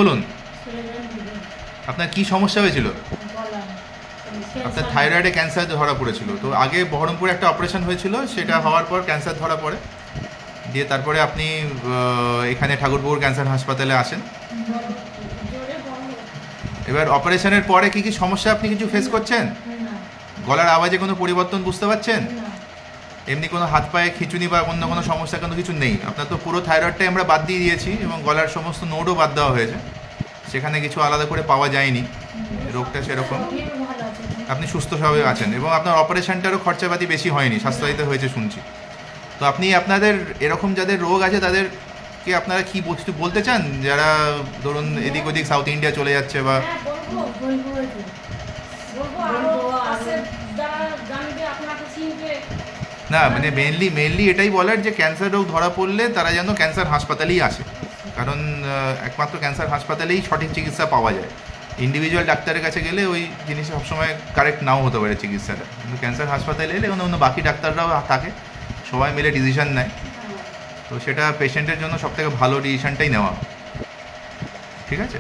বলুন, আপনার কি সমস্যা হয়েছিল? আপনার থাইরয়েডে ক্যান্সার ধরা পড়েছিল। তো আগে বহরমপুরে একটা অপারেশন হয়েছিল, সেটা হওয়ার পর ক্যান্সার ধরা পড়ে, দিয়ে তারপরে আপনি এখানে ঠাকুরপুকুর ক্যান্সার হাসপাতালে আসেন। এবার অপারেশনের পরে কি কি সমস্যা আপনি কিছু ফেস করছেন? গলার আওয়াজে কোনো পরিবর্তন বুঝতে পারছেন? এমনি কোনো হাত পায়ে খিঁচুনি বা অন্য কোনো সমস্যা কোনো কিছু নেই? আপনার তো পুরো থাইরয়েডটাই আমরা বাদ দিয়ে দিয়েছি এবং গলার সমস্ত নোডও বাদ দেওয়া হয়েছে, সেখানে কিছু আলাদা করে পাওয়া যায়নি, রোগটা সেরকম। আপনি সুস্থভাবে আছেন এবং আপনার অপারেশনটারও খরচাপাতি বেশি হয়নি, সাশ্রয়িত হয়েছে শুনছি। তো আপনি আপনাদের এরকম যাদের রোগ আছে তাদেরকে আপনারা কি কিছু বলতে চান, যারা ধরুন এদিক ওদিক সাউথ ইন্ডিয়া চলে যাচ্ছে বা না, মানে মেনলি এটাই বলার যে ক্যান্সার রোগ ধরা পড়লে তারা যেন ক্যান্সার হাসপাতালেই আসে, কারণ একমাত্র ক্যান্সার হাসপাতালেই সঠিক চিকিৎসা পাওয়া যায়। ইন্ডিভিজুয়াল ডাক্তারের কাছে গেলে ওই জিনিস সবসময় কারেক্ট নাও হতে পারে চিকিৎসাটা, কিন্তু ক্যান্সার হাসপাতালে এলে অন্য বাকি ডাক্তাররাও থাকে, সবাই মিলে ডিসিশন নেয়, তো সেটা পেশেন্টের জন্য সবথেকে ভালো ডিসিশনটাই নেওয়া। ঠিক আছে।